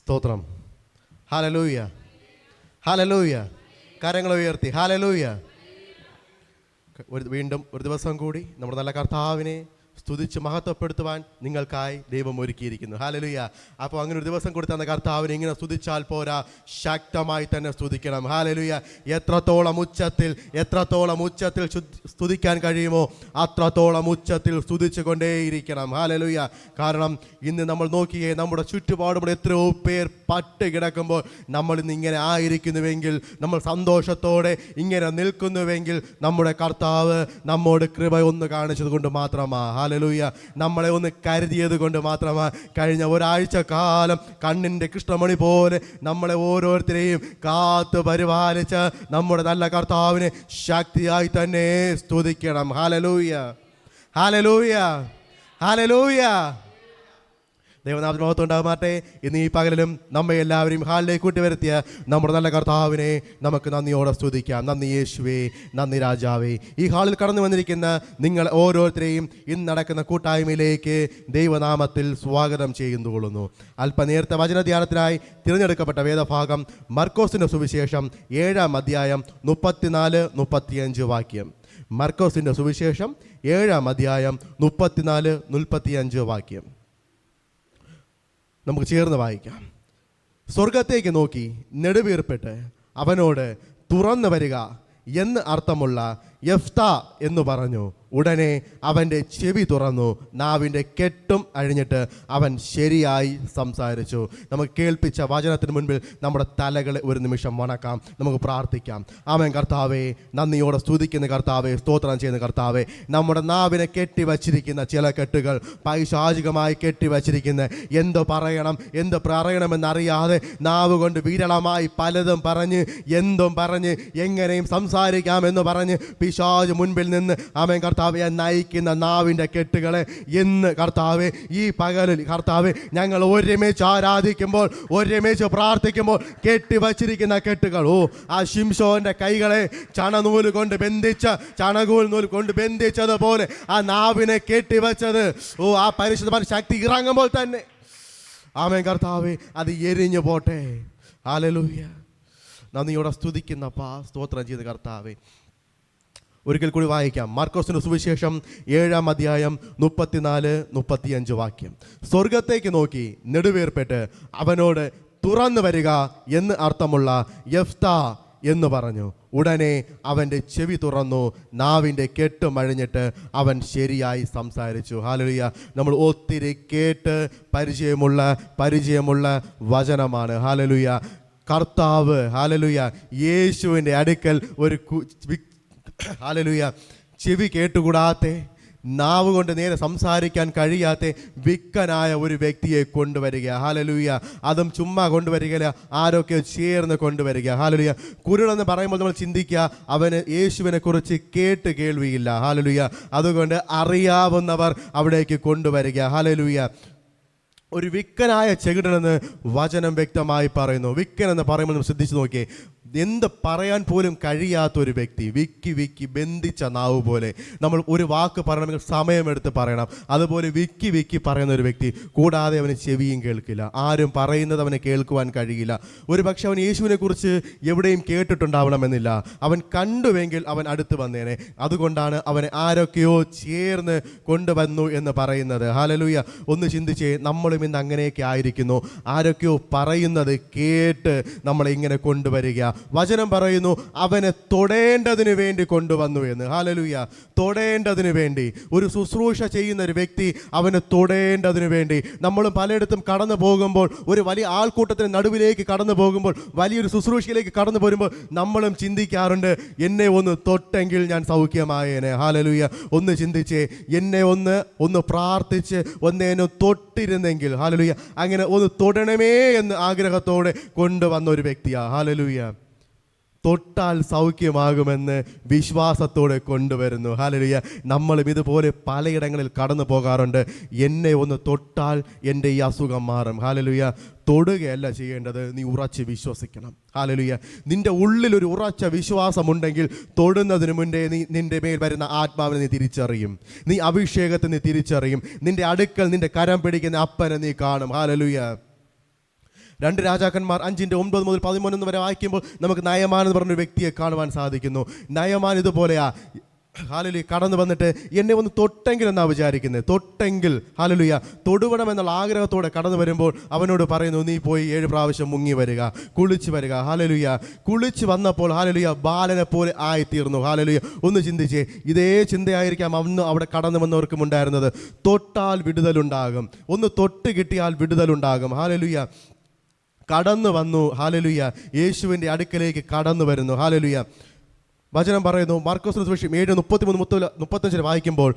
സ്തോത്രം. Hallelujah, hallelujah. കരങ്ങൾ ഉയർത്തി ഹല്ലേലൂയ. വീണ്ടും ഒരു ദിവസം കൂടി നമ്മുടെ നല്ല കർത്താവിനെ സ്തുതിച്ച് മഹത്വപ്പെടുത്തുവാൻ നിങ്ങൾക്കായി ദൈവം ഒരുക്കിയിരിക്കുന്നു. ഹല്ലേലൂയ. അപ്പോൾ അങ്ങനെ ഒരു ദിവസം കൂടി തന്ന കർത്താവിനെ ഇങ്ങനെ സ്തുതിച്ചാൽ പോരാ, ശക്തമായി തന്നെ സ്തുതിക്കണം. ഹല്ലേലൂയ. എത്രത്തോളം ഉച്ചത്തിൽ സ്തുതിക്കാൻ കഴിയുമോ അത്രത്തോളം ഉച്ചത്തിൽ സ്തുതിച്ചു കൊണ്ടേയിരിക്കണം. ഹല്ലേലൂയ. കാരണം ഇന്ന് നമ്മൾ നോക്കിയേ, നമ്മുടെ ചുറ്റുപാടും എത്രയോ പേർ പട്ട് കിടക്കുമ്പോൾ നമ്മൾ ഇന്ന് ഇങ്ങനെ ആയിരിക്കുന്നുവെങ്കിൽ, നമ്മൾ സന്തോഷത്തോടെ ഇങ്ങനെ നിൽക്കുന്നുവെങ്കിൽ നമ്മുടെ കർത്താവ് നമ്മോട് കൃപ ഒന്ന് കാണിച്ചത് കൊണ്ട് മാത്രമാണ്. ഹല്ലേലൂയ. നമ്മളെ ഒന്ന് കരുതിയത് കൊണ്ട് മാത്രമാണ്. കഴിഞ്ഞ ഒരാഴ്ച കാലം കണ്ണിൻ്റെ കൃഷ്ണമണി പോലെ നമ്മളെ ഓരോരുത്തരെയും കാത്തു പരിപാലിച്ച നമ്മുടെ നല്ല കർത്താവിനെ ശക്തിയായി തന്നെ സ്തുതിക്കണം. Hallelujah, hallelujah, hallelujah. ദൈവനാമത്തിന് മഹത്വം ഉണ്ടാകട്ടെ. ഇന്ന് ഈ പകലിലും നമ്മെ എല്ലാവരെയും ഹാളിലേക്ക് കൂട്ടിവരുത്തിയ നമ്മുടെ നല്ല കർത്താവിനെ നമുക്ക് നന്ദിയോടെ സ്തുതിക്കാം. നന്ദി യേശുവേ, നന്ദി രാജാവേ. ഈ ഹാളിൽ കടന്നു വന്നിരിക്കുന്ന നിങ്ങൾ ഓരോരുത്തരെയും ഇന്ന് നടക്കുന്ന കൂട്ടായ്മയിലേക്ക് ദൈവനാമത്തിൽ സ്വാഗതം ചെയ്യുന്നുകൊള്ളുന്നു. അല്പനേരത്തെ വചനധ്യാനത്തിനായി തിരഞ്ഞെടുക്കപ്പെട്ട വേദഭാഗം മർക്കോസിൻ്റെ സുവിശേഷം 7-ാം അധ്യായം 34-35 വാക്യം. മർക്കോസിൻ്റെ സുവിശേഷം 7-ാം അധ്യായം 34-35 വാക്യം നമുക്ക് ചേർന്ന് വായിക്കാം. സ്വർഗത്തേക്ക് നോക്കി നെടുവീർപ്പിട്ട് അവനോട് തുറന്നു വരിക എന്ന് അർത്ഥമുള്ള യെഫ്ത എന്ന് പറഞ്ഞു. ഉടനെ അവൻ്റെ ചെവി തുറന്നു, നാവിൻ്റെ കെട്ടും അഴിഞ്ഞിട്ട് അവൻ ശരിയായി സംസാരിച്ചു. നമുക്ക് കേൾപ്പിച്ച വചനത്തിന് മുൻപിൽ നമ്മുടെ തലകളെ ഒരു നിമിഷം വണക്കാം. നമുക്ക് പ്രാർത്ഥിക്കാം. ആമേൻ. കർത്താവേ, നന്ദിയോടെ സ്തുതിക്കുന്ന കർത്താവേ, സ്തോത്രം ചെയ്യുന്ന കർത്താവേ, നമ്മുടെ നാവിനെ കെട്ടിവച്ചിരിക്കുന്ന ചില കെട്ടുകൾ, പൈശാചികമായി കെട്ടിവച്ചിരിക്കുന്ന എന്ത് പറയണമെന്നറിയാതെ നാവ് കൊണ്ട് വിരളമായി പലതും പറഞ്ഞ് എങ്ങനെയും സംസാരിക്കാമെന്ന് പറഞ്ഞ് പിശാച് മുൻപിൽ നിന്ന് ആമേൻ കർത്താവേ നയിക്കുന്ന നാവിൻ്റെ കെട്ടുകളെ ഇന്ന് കർത്താവേ, ഈ പകലിൽ കർത്താവേ, ഞങ്ങൾ ഒരുമിച്ച് ആരാധിക്കുമ്പോൾ, ഒരുമിച്ച് പ്രാർത്ഥിക്കുമ്പോൾ കെട്ടിവച്ചിരിക്കുന്ന കെട്ടുകൾ, ആ ശിംശോന്റെ കൈകളെ ചണനൂല് കൊണ്ട് ബന്ധിച്ചതുപോലെ ആ നാവിനെ കെട്ടിവച്ചത്, ആ പരിശുദ്ധമായ ശക്തി ഇറങ്ങുമ്പോൾ തന്നെ ആമേൻ കർത്താവേ അത് എരിഞ്ഞു പോട്ടെ. ഹല്ലേലൂയ. നന്ദിയോടെ സ്തുതിക്കുന്നപ്പാ, സ്തോത്രം ചെയ്ത് കർത്താവേ. ഒരിക്കൽ കൂടി വായിക്കാം. മാർക്കോസിന്റെ സുവിശേഷം 7-ാം അധ്യായം 34-35 വാക്യം. സ്വർഗത്തേക്ക് നോക്കി നെടുവീർപ്പിട്ട് അവനോട് തുറന്നു വരിക എന്ന് അർത്ഥമുള്ള യെഫ്ത എന്ന് പറഞ്ഞു. ഉടനെ അവൻ്റെ ചെവി തുറന്നു, നാവിൻ്റെ കെട്ടും അഴിഞ്ഞിട്ട് അവൻ ശരിയായി സംസാരിച്ചു. ഹല്ലേലൂയ. നമ്മൾ ഒത്തിരി കേട്ട് പരിചയമുള്ള വചനമാണ്. ഹല്ലേലൂയ. കർത്താവ് ഹല്ലേലൂയ യേശുവിൻ്റെ അടുക്കൽ ഒരു ഹല്ലേലൂയ ചെവി കേട്ടുകൂടാത്തെ, നാവ് കൊണ്ട് നേരെ സംസാരിക്കാൻ കഴിയാത്ത വിക്കനായ ഒരു വ്യക്തിയെ കൊണ്ടുവരിക. ഹല്ലേലൂയ. അതും ചുമ്മാ കൊണ്ടുവരികയില്ല, ആരൊക്കെ ചേർന്ന് കൊണ്ടുവരിക. ഹല്ലേലൂയ. കുരുടെന്ന് പറയുമ്പോൾ നമ്മൾ ചിന്തിക്കുക, അവന് യേശുവിനെ കുറിച്ച് കേട്ട് കേൾവിയില്ല. ഹല്ലേലൂയ. അതുകൊണ്ട് അറിയാവുന്നവർ അവിടേക്ക് കൊണ്ടുവരിക. ഹല്ലേലൂയ. ഒരു വിക്കനായ ചെകിടനെന്ന് വചനം വ്യക്തമായി പറയുന്നു. വിക്കൻ എന്ന് പറയുമ്പോൾ നമ്മൾ ശ്രദ്ധിച്ച് നോക്കിയേ, എന്ത് പറയാൻ പോലും കഴിയാത്തൊരു വ്യക്തി, വിക്കി ബന്ധിച്ച നാവ് പോലെ. നമ്മൾ ഒരു വാക്ക് പറയണമെങ്കിൽ സമയമെടുത്ത് പറയണം. അതുപോലെ വിക്കി പറയുന്ന ഒരു വ്യക്തി, കൂടാതെ അവന് ചെവിയും കേൾക്കില്ല, ആരും പറയുന്നത് അവന് കേൾക്കുവാൻ കഴിയില്ല. ഒരു പക്ഷെ അവൻ യേശുവിനെ കുറിച്ച് എവിടെയും കേട്ടിട്ടുണ്ടാവണമെന്നില്ല, അവൻ കണ്ടുവെങ്കിൽ അവൻ അടുത്ത് വന്നേനെ. അതുകൊണ്ടാണ് അവനെ ആരൊക്കെയോ ചേർന്ന് കൊണ്ടുവന്നു എന്ന് പറയുന്നത്. ഹല്ലേലൂയ. ഒന്ന് ചിന്തിച്ചേ, നമ്മളും ഇന്ന് അങ്ങനെയൊക്കെ ആയിരിക്കുന്നു. ആരൊക്കെയോ പറയുന്നത് കേട്ട് നമ്മളെ ഇങ്ങനെ കൊണ്ടുവരിക. വചനം പറയുന്നു അവനെ തൊടേണ്ടതിന് വേണ്ടി കൊണ്ടുവന്നു എന്ന്. ഹല്ലേലൂയ. തൊടേണ്ടതിന് വേണ്ടി ഒരു ശുശ്രൂഷ ചെയ്യുന്ന ഒരു വ്യക്തി അവനെ തൊടേണ്ടതിന് വേണ്ടി. നമ്മളും പലയിടത്തും കടന്നു പോകുമ്പോൾ, ഒരു വലിയ ആൾക്കൂട്ടത്തിന് നടുവിലേക്ക് കടന്നു പോകുമ്പോൾ, വലിയൊരു ശുശ്രൂഷയിലേക്ക് കടന്നു പോരുമ്പോൾ നമ്മളും ചിന്തിക്കാറുണ്ട്, എന്നെ ഒന്ന് തൊട്ടെങ്കിൽ ഞാൻ സൗഖ്യമായേനെ. ഹല്ലേലൂയ. ഒന്ന് ചിന്തിച്ചേ, എന്നെ ഒന്ന് പ്രാർത്ഥിച്ച് എന്നെ തൊട്ടിരുന്നെങ്കിൽ. ഹല്ലേലൂയ. അങ്ങനെ ഒന്ന് തൊടണമേ എന്ന് ആഗ്രഹത്തോടെ കൊണ്ടുവന്ന ഒരു വ്യക്തിയാ. ഹല്ലേലൂയ. തൊട്ടാൽ സൗഖ്യമാകുമെന്ന് വിശ്വാസത്തോടെ കൊണ്ടുവരുന്നു. ഹല്ലേലൂയ. നമ്മളും ഇതുപോലെ പലയിടങ്ങളിൽ കടന്നു പോകാറുണ്ട്. എന്നെ ഒന്ന് തൊട്ടാൽ എൻ്റെ ഈ അസുഖം മാറും. ഹല്ലേലൂയ. തൊടുകയല്ല ചെയ്യേണ്ടത്, നീ ഉറച്ച് വിശ്വസിക്കണം. ഹല്ലേലൂയ. നിൻ്റെ ഉള്ളിലൊരു ഉറച്ച വിശ്വാസമുണ്ടെങ്കിൽ തൊടുന്നതിന് മുന്നേ നിൻ്റെ മേൽ വരുന്ന ആത്മാവിനെ നീ തിരിച്ചറിയും, നീ അഭിഷേകത്തെ നീ തിരിച്ചറിയും, നിൻ്റെ അടുക്കൽ നിൻ്റെ കരം പിടിക്കുന്ന അപ്പനെ നീ കാണും. ഹല്ലേലൂയ. 2 രാജാക്കന്മാർ 5:9-13 വരെ വായിക്കുമ്പോൾ നമുക്ക് നയമാൻ എന്ന് പറഞ്ഞൊരു വ്യക്തിയെ കാണുവാൻ സാധിക്കുന്നു. നയമാൻ ഇതുപോലെയാ, ഹല്ലേലൂയ, കടന്നു വന്നിട്ട് എന്നെ ഒന്ന് തൊട്ടെങ്കിൽ എന്നാണ് വിചാരിക്കുന്നത്. തൊട്ടെങ്കിൽ, ഹല്ലേലൂയ, തൊടുവണമെന്നുള്ള ആഗ്രഹത്തോടെ കടന്നു വരുമ്പോൾ അവനോട് പറയുന്നു, നീ പോയി 7 പ്രാവശ്യം മുങ്ങി വരിക, കുളിച്ച് വരിക. ഹല്ലേലൂയ. കുളിച്ച് വന്നപ്പോൾ ഹല്ലേലൂയ ബാലനെ പോലെ ആയിത്തീർന്നു. ഹല്ലേലൂയ. ഒന്ന് ചിന്തിച്ചേ, ഇതേ ചിന്തയായിരിക്കാം അന്ന് അവിടെ കടന്നു വന്നവർക്കും ഉണ്ടായിരുന്നത്. തൊട്ടാൽ വിടുതലുണ്ടാകും, ഒന്ന് തൊട്ട് കിട്ടിയാൽ വിടുതലുണ്ടാകും. ഹല്ലേലൂയ. കടന്നു വന്നു. ഹല്ലേലൂയ. യേശുവിൻ്റെ അടുക്കലേക്ക് കടന്നു വരുന്നു. ഹല്ലേലൂയ. വചനം പറയുന്നു, മാർക്കോസ് സുവിശേഷം 7:33-35 വായിക്കുമ്പോൾ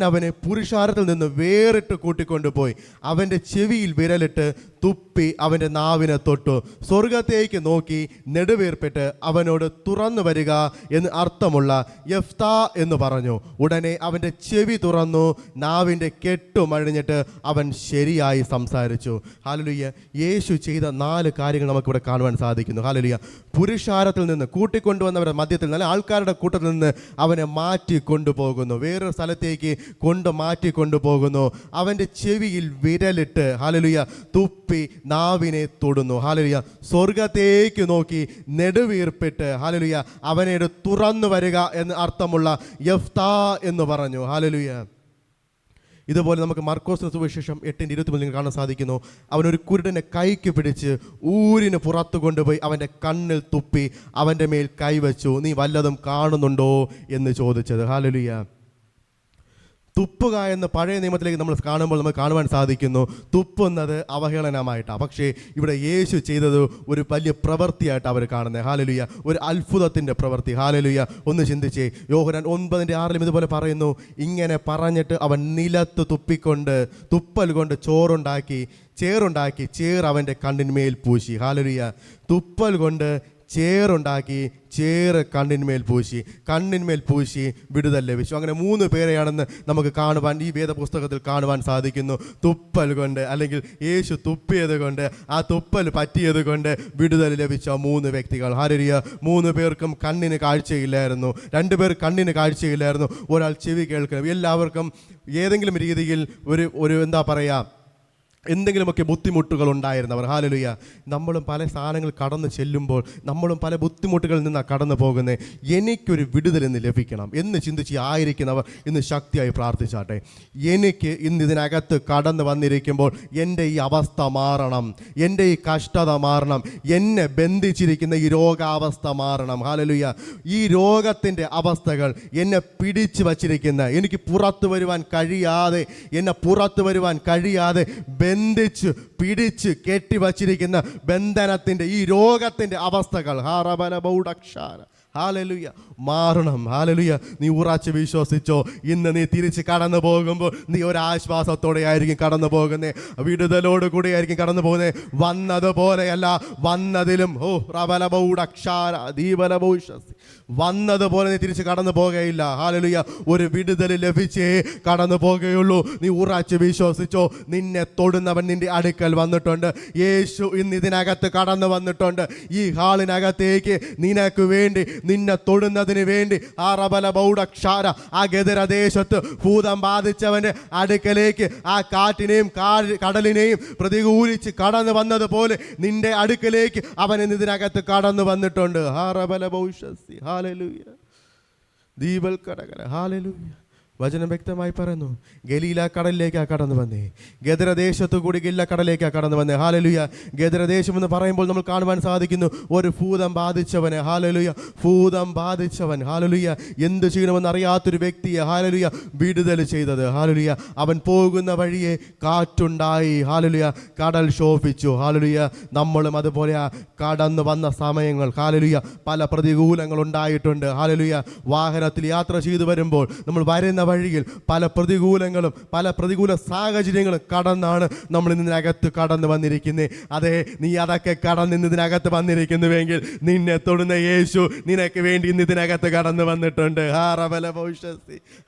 അവനെ പുരുഷാരത്തിൽ നിന്ന് വേറിട്ട് കൂട്ടിക്കൊണ്ടുപോയി അവൻ്റെ ചെവിയിൽ വിരലിട്ട് തുപ്പി അവൻ്റെ നാവിനെ തൊട്ടു. സ്വർഗത്തേക്ക് നോക്കി നെടുവീർപ്പിട്ട് അവനോട് തുറന്നു വരിക എന്ന് അർത്ഥമുള്ള യഫ്താ എന്ന് പറഞ്ഞു. ഉടനെ അവൻ്റെ ചെവി തുറന്നു, നാവിൻ്റെ കെട്ടുമഴിഞ്ഞിട്ട് അവൻ ശരിയായി സംസാരിച്ചു. ഹല്ലേലൂയ. യേശു ചെയ്ത 4 കാര്യങ്ങൾ നമുക്കിവിടെ കാണുവാൻ സാധിക്കുന്നു. ഹല്ലേലൂയ. പുരുഷാരത്തിൽ നിന്ന് കൂട്ടിക്കൊണ്ടുവന്നവരുടെ മധ്യത്തിൽ നല്ല ആൾക്കാരുടെ കൂട്ടത്തിൽ നിന്ന് അവനെ മാറ്റി കൊണ്ടുപോകുന്നു, വേറൊരു സ്ഥലത്തേക്ക് മാറ്റി കൊണ്ടുപോകുന്നു. അവൻ്റെ ചെവിയിൽ വിരലിട്ട് ഹല്ലേലൂയ തുപ്പി നാവിനെ തൊടുന്നു. ഹല്ലേലൂയ. സ്വർഗത്തേക്ക് നോക്കി നെടുവീർപ്പിട്ട് ഹല്ലേലൂയ അവനോട് തുറന്നു വരിക എന്ന് അർത്ഥമുള്ള യഫ്താ എന്ന് പറഞ്ഞു. ഹല്ലേലൂയ. ഇതുപോലെ നമുക്ക് മാർക്കോസ് സുവിശേഷം 8:23 കാണാൻ സാധിക്കുന്നു. അവനൊരു കുരുടനെ കൈക്ക് പിടിച്ച് ഊരിന് പുറത്തു കൊണ്ടുപോയി അവൻ്റെ കണ്ണിൽ തുപ്പി അവൻ്റെ മേൽ കൈവച്ചു. നീ വല്ലതും കാണുന്നുണ്ടോ എന്ന് ചോദിച്ചത്. ഹല്ലേലൂയ. തുപ്പുക എന്ന് പഴയ നിയമത്തിലേക്ക് നമ്മൾ കാണുമ്പോൾ നമുക്ക് കാണുവാൻ സാധിക്കുന്നു, തുപ്പുന്നത് അവഹേളനമായിട്ടാണ്. പക്ഷേ ഇവിടെ യേശു ചെയ്തത് ഒരു വലിയ പ്രവൃത്തിയായിട്ട് അവർ കാണുന്നത്. ഹല്ലേലൂയ. ഒരു അത്ഭുതത്തിൻ്റെ പ്രവൃത്തി. ഹല്ലേലൂയ. ഒന്ന് ചിന്തിച്ചേ, യോഹന്നാൻ 9:6 ഇതുപോലെ പറയുന്നു, ഇങ്ങനെ പറഞ്ഞിട്ട് അവൻ നിലത്ത് തുപ്പൽ കൊണ്ട് ചേറുണ്ടാക്കി ചേർ അവൻ്റെ കണ്ണിന്മേൽ പൂശി. ഹല്ലേലൂയ. തുപ്പൽ കൊണ്ട് ചേറ് കണ്ണിന്മേൽ പൂശി വിടുതൽ ലഭിച്ചു. അങ്ങനെ 3 പേരെയാണെന്ന് നമുക്ക് കാണുവാൻ ഈ വേദപുസ്തകത്തിൽ കാണുവാൻ സാധിക്കുന്നു. തുപ്പൽ കൊണ്ട്, അല്ലെങ്കിൽ യേശു തുപ്പിയത് കൊണ്ട്, ആ തുപ്പൽ പറ്റിയത് കൊണ്ട് വിടുതൽ ലഭിച്ച 3 വ്യക്തികൾ. ഹല്ലേലൂയ. 3 പേർക്കും കണ്ണിന് കാഴ്ചയില്ലായിരുന്നു, 2 പേർ കണ്ണിന് കാഴ്ചയില്ലായിരുന്നു, ഒരാൾ ചെവി കേൾക്കണം. എല്ലാവർക്കും ഏതെങ്കിലും രീതിയിൽ ഒരു എന്താ പറയുക, എന്തെങ്കിലുമൊക്കെ ബുദ്ധിമുട്ടുകൾ ഉണ്ടായിരുന്നവർ. ഹല്ലേലൂയ. നമ്മളും പല സാധനങ്ങൾ കടന്നു ചെല്ലുമ്പോൾ നമ്മളും പല ബുദ്ധിമുട്ടുകളിൽ നിന്നാണ് കടന്നു പോകുന്നത്. എനിക്കൊരു വിടുതൽ ഇന്ന് ലഭിക്കണം എന്ന് ചിന്തിച്ച് ആയിരിക്കുന്നവർ ഇന്ന് ശക്തിയായി പ്രാർത്ഥിച്ചാട്ടെ. എനിക്ക് ഇന്ന് ഇതിനകത്ത് കടന്നു വന്നിരിക്കുമ്പോൾ എൻ്റെ ഈ അവസ്ഥ മാറണം, എൻ്റെ ഈ കഷ്ടത മാറണം, എന്നെ ബന്ധിച്ചിരിക്കുന്ന ഈ രോഗാവസ്ഥ മാറണം. ഹല്ലേലൂയ. ഈ രോഗത്തിൻ്റെ അവസ്ഥകൾ എന്നെ പിടിച്ചു വച്ചിരിക്കുന്ന, എനിക്ക് പുറത്തു വരുവാൻ കഴിയാതെ ബന്ധിച്ച് പിടിച്ച് കെട്ടിവച്ചിരിക്കുന്ന ബന്ധനത്തിൻ്റെ ഈ രോഗത്തിൻ്റെ അവസ്ഥകൾ ഹല്ലേലൂയ മാറണം. ഹല്ലേലൂയ. നീ ഉറച്ച് വിശ്വസിച്ചോ, ഇന്ന് നീ തിരിച്ച് കടന്നു പോകുമ്പോൾ നീ ഒരാശ്വാസത്തോടെ ആയിരിക്കും കടന്നു പോകുന്നത്, വിടുതലോട് കൂടി ആയിരിക്കും കടന്നു പോകുന്നത്. വന്നതുപോലെയല്ല, വന്നതിലും വന്നതുപോലെ നീ തിരിച്ച് കടന്നു പോകുകയില്ല. ഹല്ലേലൂയ. ഒരു വിടുതൽ ലഭിച്ചേ കടന്നു പോകുകയുള്ളൂ. നീ ഉറച്ച് വിശ്വസിച്ചോ, നിന്നെ തൊടുന്നവൻ നിന്റെ അടുക്കൽ വന്നിട്ടുണ്ട്. യേശു ഇന്ന് ഇതിനകത്ത് കടന്നു വന്നിട്ടുണ്ട്. ഈ ഹാളിനകത്തേക്ക് നിനക്ക് വേണ്ടി, നിന്നെ തൊടുന്നതിന് വേണ്ടി ആ ഗദരദേശത്ത് ഭൂതം ബാധിച്ചവന്റെ അടുക്കലേക്ക് ആ കാറ്റിനെയും കടലിനെയും പ്രതികൂലിച്ച് കടന്നു വന്നതുപോലെ നിന്റെ അടുക്കലേക്ക് അവൻ ഇന്ന് ഇതിനകത്ത് കടന്നു വന്നിട്ടുണ്ട്. ഹല്ലേലൂയ. ഹല്ലേലൂയ. വചനം വ്യക്തമായി പറയുന്നു, ഗലീല കടലിലേക്കാണ് കടന്നു വന്നേ, ഗദരദേശത്തു കൂടി ഗലീല കടലിലേക്കാണ് കടന്നു വന്നേ. ഹല്ലേലൂയ. ഗദരദേശം എന്ന് പറയുമ്പോൾ നമ്മൾ കാണുവാൻ സാധിക്കുന്നു ഒരു ഭൂതം ബാധിച്ചവന്. ഹല്ലേലൂയ. ഭൂതം ബാധിച്ചവൻ. ഹല്ലേലൂയ. എന്ത് ചെയ്യണമെന്ന് അറിയാത്തൊരു വ്യക്തിയെ ഹല്ലേലൂയ വിടുതൽ ചെയ്തത്. ഹല്ലേലൂയ. അവൻ പോകുന്ന വഴിയെ കാറ്റുണ്ടായി. ഹല്ലേലൂയ. കടൽ ശോഭിച്ചു. ഹല്ലേലൂയ. നമ്മളും അതുപോലെ കടന്നു വന്ന സമയങ്ങൾ ഹല്ലേലൂയ പല പ്രതികൂലങ്ങൾ ഉണ്ടായിട്ടുണ്ട്. ഹല്ലേലൂയ. വാഹനത്തിൽ യാത്ര ചെയ്തു വരുമ്പോൾ നമ്മൾ വരുന്ന വഴിയിൽ പല പ്രതികൂലങ്ങളും പല പ്രതികൂല സാഹചര്യങ്ങളും കടന്നാണ് നമ്മൾ ഇന്നതിനകത്ത് കടന്നു വന്നിരിക്കുന്നത്. അതെ, നീ അതൊക്കെ കടന്ന് ഇന്നതിനകത്ത് വന്നിരിക്കുന്നുവെങ്കിൽ നിന്നെ തൊടുന്ന യേശു നിനക്ക് വേണ്ടി ഇന്ന് ഇതിനകത്ത് കടന്നു വന്നിട്ടുണ്ട്.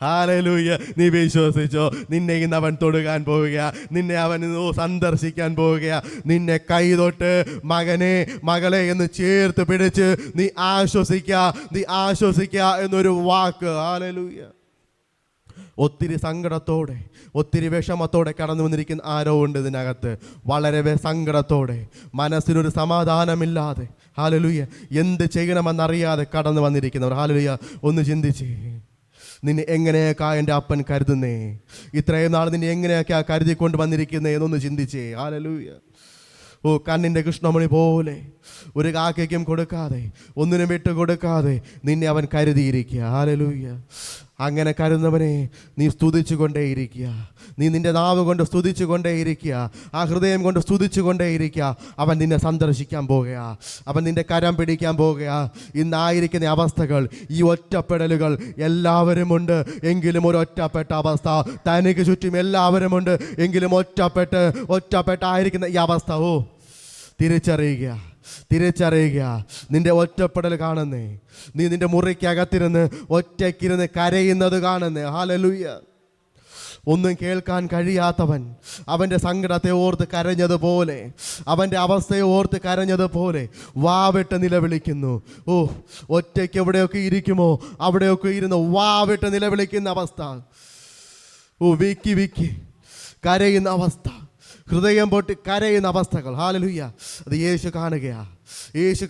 ഹല്ലേലൂയ. നീ വിശ്വസിച്ചോ, നിന്നെ ഇന്ന് അവൻ തൊടുകാൻ പോവുക, നിന്നെ അവൻ സന്ദർശിക്കാൻ പോവുക. നിന്നെ കൈതൊട്ട് മകനെ മകളെ എന്ന് ചേർത്ത് പിടിച്ച് നീ ആശ്വസിക്കുക എന്നൊരു വാക്ക്. ഹല്ലേലൂയ. ഒത്തിരി സങ്കടത്തോടെ, ഒത്തിരി വിഷമത്തോടെ കടന്നു വന്നിരിക്കുന്ന ആരോ ഉണ്ട് ഇതിനകത്ത്. വളരെ സങ്കടത്തോടെ, മനസ്സിനൊരു സമാധാനമില്ലാതെ, ഹല്ലേലൂയ, എന്ത് ചെയ്യണമെന്നറിയാതെ കടന്നു വന്നിരിക്കുന്നവർ, ഹല്ലേലൂയ, ഒന്ന് ചിന്തിച്ചേ. നിന്നെ എങ്ങനെയൊക്കെ എൻ്റെ അപ്പൻ കരുതുന്നേ? ഇത്രയും നാൾ നിന്നെ എങ്ങനെയൊക്കെയാ കരുതിക്കൊണ്ട് വന്നിരിക്കുന്നേ എന്നൊന്ന് ചിന്തിച്ചേ. ഹല്ലേലൂയ. ഓ, കണ്ണിൻ്റെ കൃഷ്ണമണി പോലെ ഒരു കാക്കയ്ക്കും കൊടുക്കാതെ, ഒന്നിനും വിട്ട് കൊടുക്കാതെ നിന്നെ അവൻ കരുതിയിരിക്കുക. ഹല്ലേലൂയ. അങ്ങനെ കരുതുന്നവനെ നീ സ്തുതിച്ചു കൊണ്ടേയിരിക്കുക. നീ നിൻ്റെ നാവ് കൊണ്ട് സ്തുതിച്ചു കൊണ്ടേയിരിക്കുക. ആ ഹൃദയം കൊണ്ട് സ്തുതിച്ചു കൊണ്ടേയിരിക്കുക. അവൻ നിന്നെ സന്ദർശിക്കാൻ പോകുക. അവൻ നിൻ്റെ കരം പിടിക്കാൻ പോകുക. ഇന്നായിരിക്കുന്ന അവസ്ഥകൾ, ഈ ഒറ്റപ്പെടലുകൾ എല്ലാവരുമുണ്ട്. എങ്കിലും ഒരു ഒറ്റപ്പെട്ട അവസ്ഥ തനിക്ക് ചുറ്റും എല്ലാവരുമുണ്ട്. എങ്കിലും ഒറ്റപ്പെട്ടായിരിക്കുന്ന ഈ അവസ്ഥ തിരിച്ചറിയുക. നിന്റെ ഒറ്റപ്പെടൽ കാണുന്നേ. നീ നിന്റെ മുറിക്കകത്തിരുന്ന് ഒറ്റയ്ക്കിരുന്ന് കരയുന്നത് കാണുന്നേ. ഹല്ലേലൂയ. ഒന്നും കേൾക്കാൻ കഴിയാത്തവൻ അവൻ്റെ സങ്കടത്തെ ഓർത്ത് കരഞ്ഞതുപോലെ, അവൻ്റെ അവസ്ഥയെ ഓർത്ത് കരഞ്ഞതുപോലെ വാവിട്ട് നിലവിളിക്കുന്നു. ഓ, ഒറ്റയ്ക്ക് എവിടെയൊക്കെ ഇരിക്കുമോ അവിടെയൊക്കെ ഇരുന്ന് വാവിട്ട് നിലവിളിക്കുന്ന അവസ്ഥ. ഓ, വിക്കി കരയുന്ന അവസ്ഥ, ഹൃദയം പൊട്ടി കരയുന്ന അവസ്ഥകൾ. ഹല്ലേലൂയ. അത് യേശു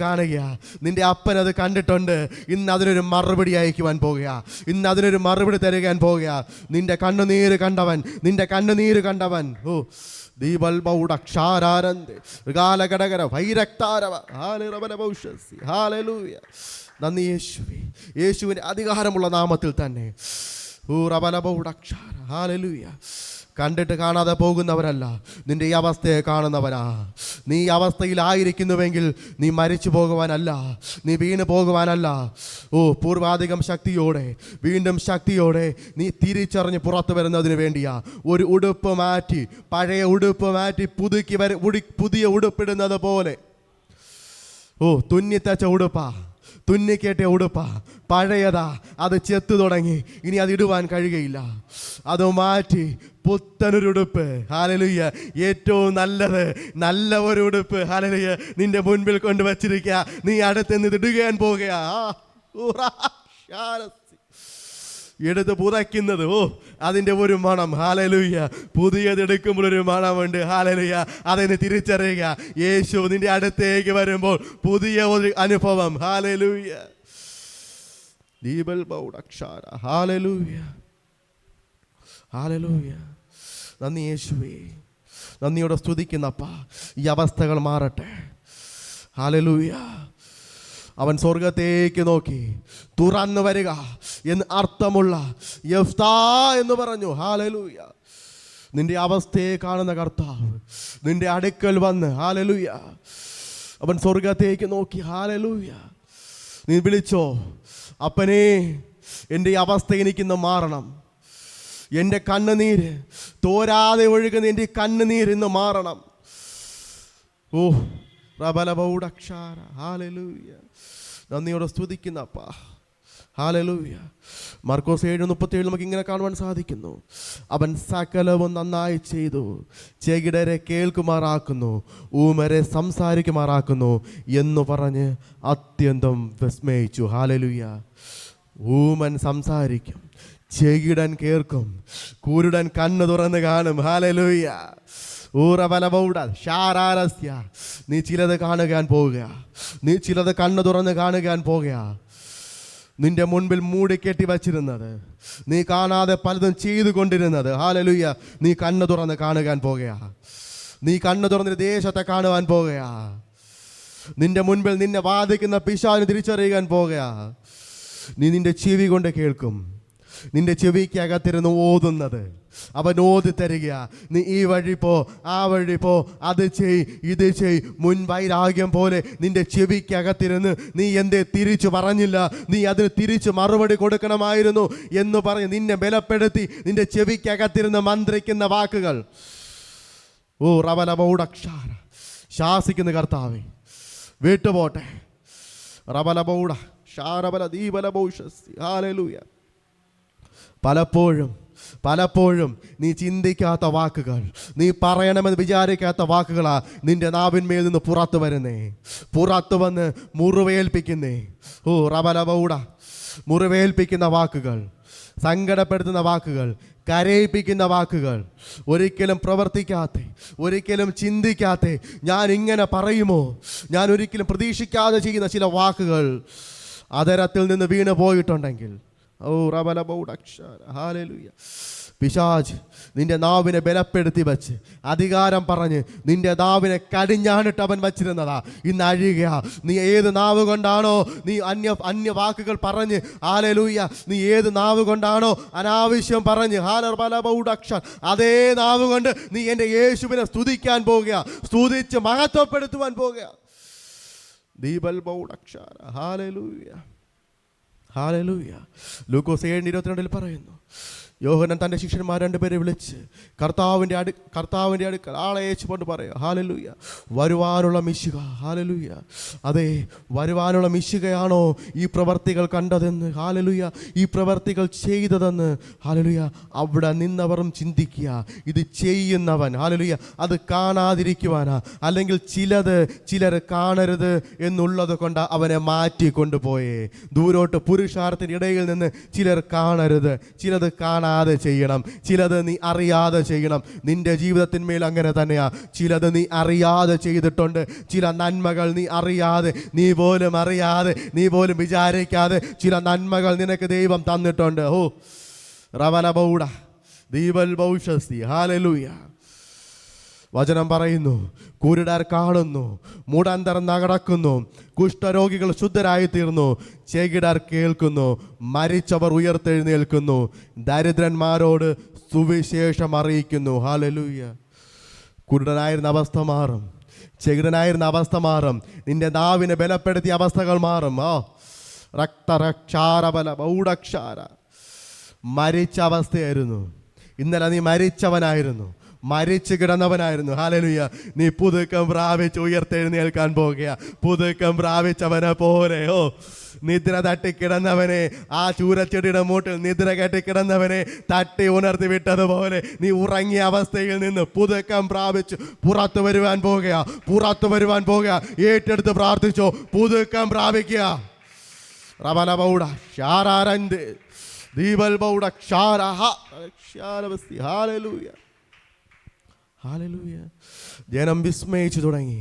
കാണുകയാ. നിന്റെ അപ്പൻ അത് കണ്ടിട്ടുണ്ട്. ഇന്ന് അതിനൊരു മറുപടി അയക്കുവാൻ പോകുക. ഇന്ന് അതിനൊരു മറുപടി തരുവാൻ പോകുക. നിന്റെ കണ്ണുനീര് കണ്ടവൻ ഓ, നന്ദി യേശുവേ. യേശുവിൻ്റെ അധികാരമുള്ള നാമത്തിൽ തന്നെ. ഹല്ലേലൂയ. കണ്ടിട്ട് കാണാതെ പോകുന്നവരല്ല, നിന്റെ ഈ അവസ്ഥയെ കാണുന്നവരാ. നീ ഈ അവസ്ഥയിലായിരിക്കുന്നുവെങ്കിൽ നീ മരിച്ചു പോകുവാനല്ല, നീ വീണ് പോകുവാനല്ല. ഓ, പൂർവാധികം ശക്തിയോടെ, വീണ്ടും ശക്തിയോടെ നീ തിരിച്ചറിഞ്ഞ് പുറത്തു വരുന്നതിന് വേണ്ടിയാ. ഒരു ഉടുപ്പ് മാറ്റി, പഴയ ഉടുപ്പ് മാറ്റി പുതിയ ഉടുപ്പിടുന്നത് പോലെ. ഓ, തുന്നിത്തച്ച ഉടുപ്പാ, തുന്നിക്കേട്ടിയ ഉടുപ്പാ, പഴയതാ, അത് ചെത്തു തുടങ്ങി. ഇനി അത് ഇടുവാൻ കഴിയുകയില്ല. അത് മാറ്റി പുത്തനൊരുടുപ്പ്, ഹല്ലേലൂയ, ഏറ്റവും നല്ല ഒരു ഉടുപ്പ്, ഹല്ലേലൂയ, നിന്റെ മുൻപിൽ കൊണ്ടുവച്ചിരിക്കുക. നീ അടുത്ത് ഇടുകയാൻ പോകുക. എടുത്ത് പുതയ്ക്കുന്നത്, ഓ, അതിൻ്റെ ഒരു മണം. ഹല്ലേലൂയ. പുതിയത് എടുക്കുമ്പോൾ ഒരു മണമുണ്ട്. ഹല്ലേലൂയ. അതെന്ന് തിരിച്ചറിയുക. യേശു നിന്റെ അടുത്തേക്ക് വരുമ്പോൾ പുതിയ ഒരു അനുഭവം. ഹല്ലേലൂയ. ഹല്ലേലൂയ. നന്ദി യേശുവേ. നന്ദിയോടെ സ്തുതിക്കുന്നപ്പാ. ഈ അവസ്ഥകൾ മാറട്ടെ. ഹല്ലേലൂയ. അവൻ സ്വർഗത്തേക്ക് നോക്കി തുറന്നു വരിക എന്ന് അർത്ഥമുള്ള യെഫ്താ എന്ന് പറഞ്ഞു. ഹല്ലേലൂയ. നിന്റെ അവസ്ഥയെ കാണുന്ന കർത്താവ് നിന്റെ അടുക്കൽ വന്ന്, ഹല്ലേലൂയ, അവൻ സ്വർഗത്തേക്ക് നോക്കി. ഹല്ലേലൂയ. നീ വിളിച്ചോ, അപ്പനേ, എൻ്റെ ഈ അവസ്ഥ എനിക്കിന്ന് മാറണം. എൻ്റെ കണ്ണുനീര് തോരാതെ ഒഴുകുന്ന എൻ്റെ കണ്ണുനീര് ഇന്ന് മാറണം. ഓ, റബലബൗഡക്ഷാര. ഹല്ലേലൂയ. നന്ദിയോടെ സ്തുതിക്കുന്നപ്പാ. ഹല്ലേലൂയ. മാർക്കോസ് 7:37 നമുക്ക് ഇങ്ങനെ കാണുവാൻ സാധിക്കുന്നു. അവൻ സകലവും നന്നായി ചെയ്തു, ചെകിടരെ കേൾക്കുമാറാക്കുന്നു, ഊമരെ സംസാരിക്കുമാറാക്കുന്നു എന്ന് പറഞ്ഞ് അത്യന്തം വിസ്മയിച്ചു. ഹല്ലേലൂയ. ഊമൻ സംസാരിക്കും, ചെകിടൻ കേൾക്കും, കുരുടൻ കണ്ണ് തുറന്ന് കാണും. ഹല്ലേലൂയ. നീ ചിലത് കാണുവാൻ പോകുക. നീ ചിലത് കണ്ണ് തുറന്ന് കാണുവാൻ പോകുക. നിന്റെ മുൻപിൽ മൂടിക്കെട്ടി വച്ചിരുന്നത്, നീ കാണാതെ പലതും ചെയ്തുകൊണ്ടിരുന്നത്, ഹല്ലേലൂയ, നീ കണ്ണ് തുറന്ന് കാണുവാൻ പോകുക. നീ കണ്ണ് തുറന്ന് ദേശത്തെ കാണുവാൻ പോകുക. നിന്റെ മുൻപിൽ നിന്നെ വാദിക്കുന്ന പിശാചിനെ തിരിച്ചറിയാൻ പോകുക. നീ നിന്റെ ചെവി കൊണ്ട് കേൾക്കും. നിന്റെ ചെവിക്കകത്തിരുന്ന് ഓതുന്നത് അവൻ ഓതി തരിക. നീ ഈ വഴി പോ, ആ വഴി പോ, അത് ചെയ്, ഇത് ചെയ്. മുൻവൈരാഗ്യം പോലെ നിന്റെ ചെവിക്കകത്തിരുന്ന് നീ എന്തേ തിരിച്ചു പറഞ്ഞില്ല, നീ അതിന് തിരിച്ചു മറുപടി കൊടുക്കണമായിരുന്നു എന്ന് പറഞ്ഞ് നിന്നെ ബലപ്പെടുത്തി നിന്റെ ചെവിക്കകത്തിരുന്ന് മന്ത്രിക്കുന്ന വാക്കുകൾ. ഓ, റബലബൗഡക്ഷാര. ശാസിക്കുന്ന കർത്താവേ, വിട്ടുപോട്ടെ. റബലബൗഡ ഷാരബല ദീപലബൗഷസ്. ഹല്ലേലൂയ. പലപ്പോഴും നീ ചിന്തിക്കാത്ത വാക്കുകൾ, നീ പറയണമെന്ന് വിചാരിക്കാത്ത വാക്കുകളാ നിന്റെ നാവിന്മേൽ നിന്ന് പുറത്തു വരുന്നേ, പുറത്തു വന്ന് മുറിവേൽപ്പിക്കുന്നേ. ഓ, റബലബൗഡ. മുറിവേൽപ്പിക്കുന്ന വാക്കുകൾ. സങ്കടപ്പെടുത്തുന്ന വാക്കുകൾ, കരയിപ്പിക്കുന്ന വാക്കുകൾ, ഒരിക്കലും പ്രവർത്തിക്കാത്ത, ഒരിക്കലും ചിന്തിക്കാത്ത, ഞാൻ ഇങ്ങനെ പറയുമോ, ഞാൻ ഒരിക്കലും പ്രതീക്ഷിക്കാതെ ചെയ്യുന്ന ചില വാക്കുകൾ അതരത്തിൽ നിന്ന് വീണ് പോയിട്ടുണ്ടെങ്കിൽ, ഓ റബലബൗഡക്ഷര ഹല്ലേലൂയ, പിശാച് നിന്റെ നാവിനെ ബലപ്പെടുത്തി വെച്ച് അധികാരം പറഞ്ഞ് നിന്റെ നാവിനെ കടിഞ്ഞാണിട്ട് അവൻ വച്ചിരുന്നതാ. ഇന്ന് അഴിയുക. നീ ഏത് നാവ് കൊണ്ടാണോ നീ അന്യ വാക്കുകൾ പറഞ്ഞ്, ഹല്ലേലൂയ, നീ ഏത് നാവ് കൊണ്ടാണോ അനാവശ്യം പറഞ്ഞ്, ഹല്ലേലൂയ, അതേ നാവ് കൊണ്ട് നീ എൻ്റെ യേശുവിനെ സ്തുതിക്കാൻ പോകുക, സ്തുതിച്ച് മഹത്വപ്പെടുത്തുവാൻ പോകുക. ദീപൽബൗഡക്ഷര ഹല്ലേലൂയ, ഹല്ലേലൂയ. ലൂക്കോസ് 7:22 പറയുന്നു, യോഹന്നാൻ തൻ്റെ ശിഷ്യന്മാർ 2 പേരെ വിളിച്ച് കർത്താവിൻ്റെ അടുക്കൽ ആളെ അയച്ചുകൊണ്ട് പറയുക, ഹല്ലേലൂയ, വരുവാനുള്ള മിശിഹ, ഹല്ലേലൂയ, അതെ, വരുവാനുള്ള മിശിഹയാണോ ഈ പ്രവർത്തികൾ കണ്ടതെന്ന്, ഹല്ലേലൂയ, ഈ പ്രവർത്തികൾ ചെയ്തതെന്ന്, ഹല്ലേലൂയ. അവിടെ നിന്നവരും ചിന്തിക്കുക, ഇത് ചെയ്യുന്നവൻ, ഹല്ലേലൂയ, അത് കാണാതിരിക്കുവാനാ, അല്ലെങ്കിൽ ചിലർ കാണരുത് എന്നുള്ളത് കൊണ്ട് അവനെ മാറ്റി കൊണ്ടുപോയേ. ദൂരോട്ട് പുരുഷാരത്തിൻ്റെ ഇടയിൽ നിന്ന് ചിലർ കാണരുത്, ചിലത് കാണാതെ ചെയ്യണം, ചിലത് നീ അറിയാതെ ചെയ്യണം. നിന്റെ ജീവിതത്തിന്മേൽ അങ്ങനെ തന്നെയാ. ചിലത് നീ അറിയാതെ ചെയ്തിട്ടുണ്ട്. ചില നന്മകൾ നീ അറിയാതെ, നീ പോലും വിചാരിക്കാതെ ചില നന്മകൾ നിനക്ക് ദൈവം തന്നിട്ടുണ്ട്. ഓ റവലബൗഡ ദീപൽ ഭൗഷസ്തി, ഹല്ലേലൂയ. വചനം പറയുന്നു, കുരുടർ കാണുന്നു, മുടന്തർ നടക്കുന്നു, കുഷ്ഠരോഗികൾ ശുദ്ധരായി തീർന്നു, ചെകിടർ കേൾക്കുന്നു, മരിച്ചവർ ഉയർത്തെഴുന്നേൽക്കുന്നു, ദരിദ്രന്മാരോട് സുവിശേഷം അറിയിക്കുന്നു. ഹല്ലേലൂയ. കുരുടനായിരുന്ന അവസ്ഥ മാറും, ചെകിടനായിരുന്ന അവസ്ഥ മാറും, നിന്റെ നാവിനെ ബലപ്പെടുത്തിയ അവസ്ഥകൾ മാറും. രക്തരക്ഷാരബല ബൗഡക്ഷാര. മരിച്ച അവസ്ഥയായിരുന്നു, ഇന്നലെ നീ മരിച്ചവനായിരുന്നു, മരിച്ചു കിടന്നവനായിരുന്നു. ഹല്ലേലൂയ. നീ പുതുക്കം പ്രാപിച്ച് ഉയർത്തെഴുന്നേൽക്കാൻ പോകുക. പുതുക്കം പ്രാപിച്ചവനെ പോലെ, ഓ നിദ്ര തട്ടിക്കിടന്നവനെ, ആ ചൂരച്ചെടിയുടെ മൂട്ടിൽ നിദ്ര കെട്ടിക്കിടന്നവനെ തട്ടി ഉണർത്തി വിട്ടതുപോലെ നീ ഉറങ്ങിയ അവസ്ഥയിൽ നിന്ന് പുതുക്കം പ്രാപിച്ച് പുറത്തു വരുവാൻ പോകുക. ഏറ്റെടുത്ത് പ്രാർത്ഥിച്ചോ, പുതുക്കം പ്രാപിക്കുക. റബലബൗഡ ഷാരാരന്ത് ദീപൽബൗഡ ക്ഷാരഹ ക്ഷാരവസ്തി. ഹല്ലേലൂയ, ഹല്ലേലൂയ. ജനം വിസ്മയിച്ചു തുടങ്ങി.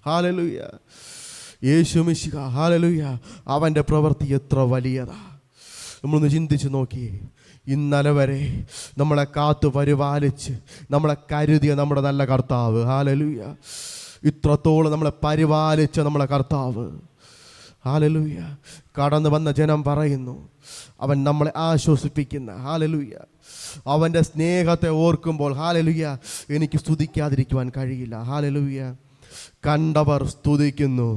ഹല്ലേലൂയ. യേശു മിശിഹ, ഹല്ലേലൂയ, അവൻ്റെ പ്രവൃത്തി എത്ര വലിയതാ. നമ്മളൊന്ന് ചിന്തിച്ച് നോക്കിയേ. ഇന്നലെ വരെ നമ്മളെ കാത്തു പരിപാലിച്ച് നമ്മളെ കരുതിയ നമ്മുടെ നല്ല കർത്താവ്, ഹല്ലേലൂയ, ഇത്രത്തോളം നമ്മളെ പരിപാലിച്ച നമ്മളെ കർത്താവ്, ഹല്ലേലൂയ. കടന്നു വന്ന ജനം പറയുന്നു, അവൻ നമ്മളെ ആശ്വസിപ്പിക്കുന്ന, ഹല്ലേലൂയ, അവൻ്റെ സ്നേഹത്തെ ഓർക്കുമ്പോൾ, ഹല്ലേലൂയ, എനിക്ക് സ്തുതിക്കാതിരിക്കുവാൻ കഴിയില്ല. ഹല്ലേലൂയ. കണ്ടവർ സ്തുതിക്കുന്നു.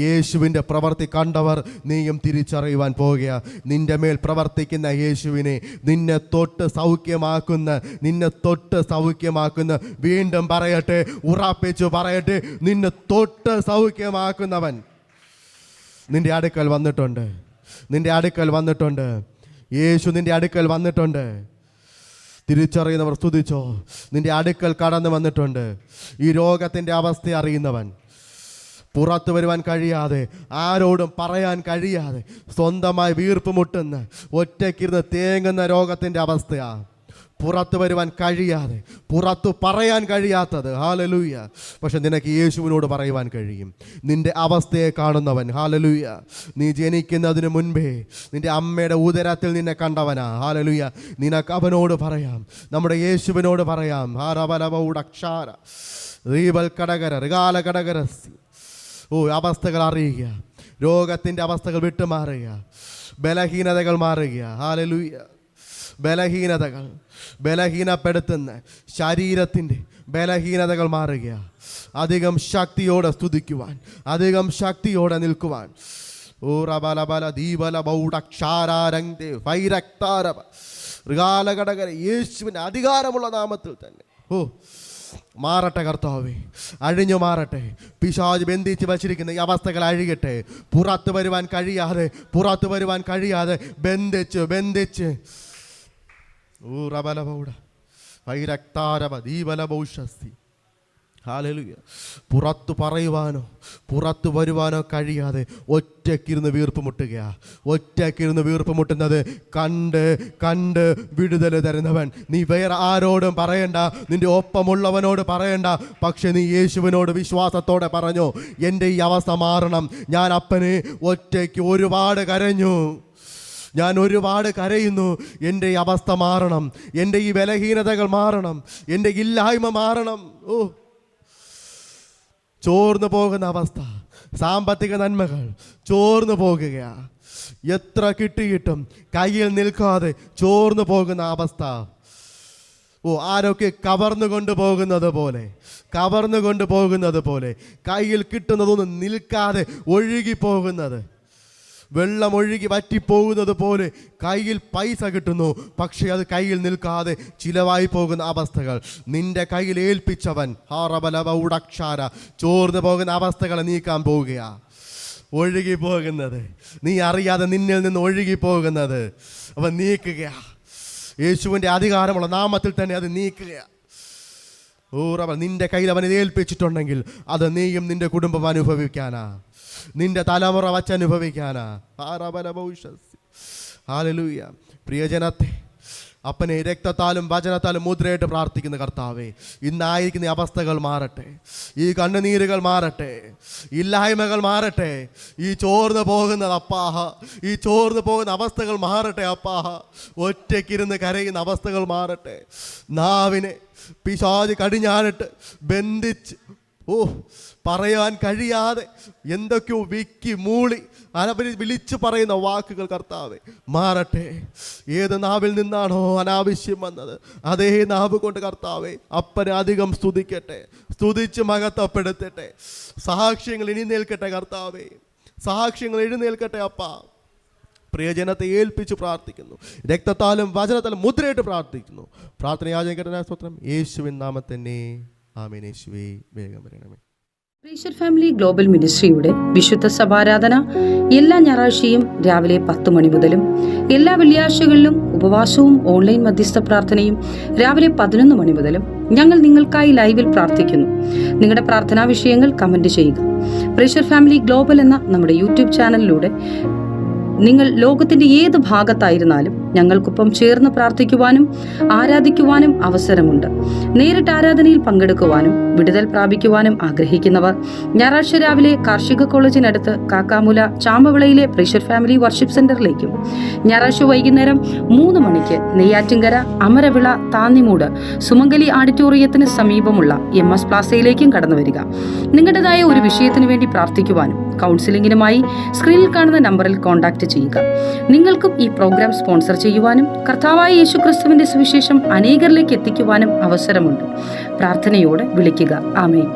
യേശുവിൻ്റെ പ്രവൃത്തി കണ്ടവർ നീയും തിരിച്ചറിയുവാൻ പോകുക. നിന്റെ മേൽ പ്രവർത്തിക്കുന്ന യേശുവിനെ, നിന്നെ തൊട്ട് സൗഖ്യമാക്കുന്ന, വീണ്ടും പറയട്ടെ, ഉറപ്പിച്ചു പറയട്ടെ, നിന്നെ തൊട്ട് സൗഖ്യമാക്കുന്നവൻ നിന്റെ അടുക്കൽ വന്നിട്ടുണ്ട്. യേശു നിന്റെ അടുക്കൽ വന്നിട്ടുണ്ട്. തിരിച്ചറിയുന്നവർ സ്തുതിച്ചോ. നിന്റെ അടുക്കൽ കടന്നു വന്നിട്ടുണ്ട്. ഈ രോഗത്തിൻ്റെ അവസ്ഥ അറിയുന്നവൻ, പുറത്തു വരുവാൻ കഴിയാതെ, ആരോടും പറയാൻ കഴിയാതെ, സ്വന്തമായി വീർപ്പ് മുട്ടുന്ന, ഒറ്റയ്ക്കിരുന്ന് തേങ്ങുന്ന രോഗത്തിൻ്റെ അവസ്ഥയാ. പുറത്തു വരുവാൻ കഴിയാതെ, പുറത്തു പറയാൻ കഴിയാത്തത്. ഹല്ലേലൂയ. പക്ഷെ നിനക്ക് യേശുവിനോട് പറയുവാൻ കഴിയും. നിന്റെ അവസ്ഥയെ കാണുന്നവൻ, ഹല്ലേലൂയ, നീ ജനിക്കുന്നതിന് മുൻപേ നിന്റെ അമ്മയുടെ ഉദരത്തിൽ നിന്നെ കണ്ടവനാ. ഹല്ലേലൂയ. നിനക്ക് അവനോട് പറയാം, നമ്മുടെ യേശുവിനോട് പറയാം. ഹാരബലബൗഡക്ഷാര റീബൽ കടകര ഋകാല കടകരസി. ഓ, അവസ്ഥകൾ അറിയുക, രോഗത്തിൻ്റെ അവസ്ഥകൾ വിട്ടുമാറുക, ബലഹീനതകൾ മാറുക. ഹല്ലേലൂയ. ബലഹീനപ്പെടുത്തുന്ന ശരീരത്തിൻ്റെ ബലഹീനതകൾ മാറുക. അധികം ശക്തിയോടെ സ്തുതിക്കുവാൻ, അധികം ശക്തിയോടെ നിൽക്കുവാൻ. ഓ റബലബല ദീപല ബൗഡക്ഷാരംഗ വൈരക്താരബ ഋകാലഘടകര, യേശുവിൻ്റെ അധികാരമുള്ള നാമത്തിൽ തന്നെ. ഓ, മാറട്ടെ കർത്താവേ, അഴിഞ്ഞു മാറട്ടെ. പിശാച് ബന്ധിച്ച് വച്ചിരിക്കുന്ന ഈ അവസ്ഥകൾ അഴിയട്ടെ. പുറത്തു വരുവാൻ കഴിയാതെ ബന്ധിച്ച് ഊറബലബൗഡ വൈരക്താരബ ദീപലബൗഷസ്തി. ഹല്ലേലൂയ. പുറത്തു പറയുവാനോ പുറത്തു വരുവാനോ കഴിയാതെ ഒറ്റയ്ക്കിരുന്ന് വീർപ്പ് മുട്ടുകയാ. ഒറ്റയ്ക്കിരുന്ന് വീർപ്പ് മുട്ടുന്നത് കണ്ട് കണ്ട് വിടുതൽ തരുന്നവൻ. നീ വേറെ ആരോടും പറയണ്ട, നിന്റെ ഒപ്പമുള്ളവനോട് പറയണ്ട. പക്ഷെ നീ യേശുവിനോട് വിശ്വാസത്തോടെ പറഞ്ഞോ, എൻ്റെ ഈ അവസ്ഥ മാറണം. ഞാൻ അപ്പനെ ഒറ്റയ്ക്ക് ഒരുപാട് കരഞ്ഞു, ഞാൻ ഒരുപാട് കരയുന്നു. എൻ്റെ ഈ അവസ്ഥ മാറണം, എൻ്റെ ഈ ബലഹീനതകൾ മാറണം, എൻ്റെ ഇല്ലായ്മ മാറണം. ഓ, ചോർന്നു പോകുന്ന അവസ്ഥ, സാമ്പത്തിക നന്മകൾ ചോർന്നു പോകുകയാ. എത്ര കിട്ടിയിട്ടും കയ്യിൽ നിൽക്കാതെ ചോർന്നു പോകുന്ന അവസ്ഥ. ഓ, ആരൊക്കെ കവർന്നു കൊണ്ടുപോകുന്നത് പോലെ കയ്യിൽ കിട്ടുന്നതൊന്നും നിൽക്കാതെ ഒഴുകി പോകുന്നത്, വെള്ളം ഒഴുകി വറ്റിപ്പോകുന്നത് പോലെ കയ്യിൽ പൈസ കിട്ടുന്നു, പക്ഷേ അത് കയ്യിൽ നിൽക്കാതെ ചിലവായി പോകുന്ന അവസ്ഥകൾ. നിന്റെ കയ്യിൽ ഏൽപ്പിച്ചവൻ ഹാറബലവ ഉടക്ഷാര ചോർന്നു പോകുന്ന അവസ്ഥകളെ നീക്കാൻ പോവുകയാ. ഒഴുകി പോകുന്നത്, നീ അറിയാതെ നിന്നിൽ നിന്ന് ഒഴുകി പോകുന്നത് അവൻ നീക്കുകയാ. യേശുവിൻ്റെ അധികാരമുള്ള നാമത്തിൽ തന്നെ അത് നീക്കുകയാ. നിന്റെ കയ്യിൽ അവൻ ഏൽപ്പിച്ചിട്ടുണ്ടെങ്കിൽ അത് നീയും നിന്റെ കുടുംബം അനുഭവിക്കാനാ, നിന്റെ തലമുറ വച്ചനുഭവിക്കാനാ. ഹല്ലേലൂയ. പ്രിയജനത്തെ അപ്പനെ രക്തത്താലും വചനത്താലും മുദ്രയിട്ട് പ്രാർത്ഥിക്കുന്ന കർത്താവേ, ഇന്നായിരിക്കുന്ന അവസ്ഥകൾ മാറട്ടെ, ഈ കണ്ണുനീരുകൾ മാറട്ടെ, ഇല്ലായ്മകൾ മാറട്ടെ, ഈ ചോർന്നു പോകുന്നത് അപ്പാഹ, ഈ ചോർന്നു പോകുന്ന അവസ്ഥകൾ മാറട്ടെ അപ്പാഹ. ഒറ്റയ്ക്കിരുന്ന് കരയുന്ന അവസ്ഥകൾ മാറട്ടെ. നാവിനെ പിശാച് കടിഞ്ഞാണിട്ട് ബന്ധിച്ച് പറയാൻ കഴിയാതെ എന്തൊക്കെയോ വിക്കി മൂളി അനവധി വിളിച്ചു പറയുന്ന വാക്കുകൾ കർത്താവേ മാറട്ടെ. ഏത് നാവിൽ നിന്നാണോ അനാവശ്യം വന്നത് അതേ നാവ് കൊണ്ട് കർത്താവേ അപ്പനെ അധികം സ്തുതിക്കട്ടെ, സ്തുതിച്ച് മഹത്വപ്പെടുത്തട്ടെ. സാക്ഷ്യങ്ങൾ എഴുന്നേൽക്കട്ടെ കർത്താവേ, സാക്ഷ്യങ്ങൾ എഴുന്നേൽക്കട്ടെ അപ്പ. പ്രിയജനത്തെ ഏൽപ്പിച്ച് പ്രാർത്ഥിക്കുന്നു, രക്തത്താലും വചനത്താലും മുദ്രയിട്ട് പ്രാർത്ഥിക്കുന്നു. പ്രാർത്ഥന യാചകരുടെ സ്തോത്രം യേശുവിൻ നാമത്തന്നെ ആമേൻ. യേശുവേ വേഗം വരണമേ. പ്രേഷർ ഫാമിലി ഗ്ലോബൽ മിനിസ്ട്രിയുടെ വിശുദ്ധ സഭാരാധന എല്ലാ ഞായറാഴ്ചയും രാവിലെ 10 മണി മുതലും എല്ലാ വെള്ളിയാഴ്ചകളിലും ഉപവാസവും ഓൺലൈൻ മധ്യസ്ഥ പ്രാർത്ഥനയും രാവിലെ 11 മണി മുതലും ഞങ്ങൾ നിങ്ങൾക്കായി ലൈവിൽ പ്രാർത്ഥിക്കുന്നു. നിങ്ങളുടെ പ്രാർത്ഥനാ വിഷയങ്ങൾ കമന്റ് ചെയ്യുക. പ്രേഷർ ഫാമിലി ഗ്ലോബൽ എന്ന നമ്മുടെ യൂട്യൂബ് ചാനലിലൂടെ നിങ്ങൾ ലോകത്തിന്റെ ഏത് ഭാഗത്തായിരുന്നാലും ഞങ്ങൾക്കൊപ്പം ചേർന്ന് പ്രാർത്ഥിക്കുവാനും ആരാധിക്കുവാനും അവസരമുണ്ട്. നേരിട്ട് ആരാധനയിൽ പങ്കെടുക്കുവാനും വിടുതൽ പ്രാപിക്കുവാനും ആഗ്രഹിക്കുന്നവർ ഞായറാഴ്ച രാവിലെ കാർഷിക കോളേജിനടുത്ത് കാക്കാമുല ചാമ്പവിളയിലെ പ്രേഷർ ഫാമിലി വർഷിപ്പ് സെന്ററിലേക്കും ഞായറാഴ്ച വൈകുന്നേരം 3 മണിക്ക് നെയ്യാറ്റിൻകര അമരവിള താന്നിമൂട് സുമംഗലി ഓഡിറ്റോറിയത്തിന് സമീപമുള്ള MS പ്ലാസയിലേക്കും കടന്നു വരിക. നിങ്ങളുടേതായ ഒരു വിഷയത്തിനു വേണ്ടി പ്രാർത്ഥിക്കുവാനും കൗൺസിലിംഗിനുമായി സ്ക്രീനിൽ കാണുന്ന നമ്പറിൽ കോൺടാക്ട് ചെയ്യുക. നിങ്ങൾക്കും ഈ പ്രോഗ്രാം സ്പോൺസർ ചെയ്യുവാനും കർത്താവായ യേശുക്രിസ്തുവിന്റെ സുവിശേഷം അനേകരിലേക്ക് എത്തിക്കുവാനും അവസരമുണ്ട്. പ്രാർത്ഥനയോടെ വിളിക്കുക. ആമേൻ.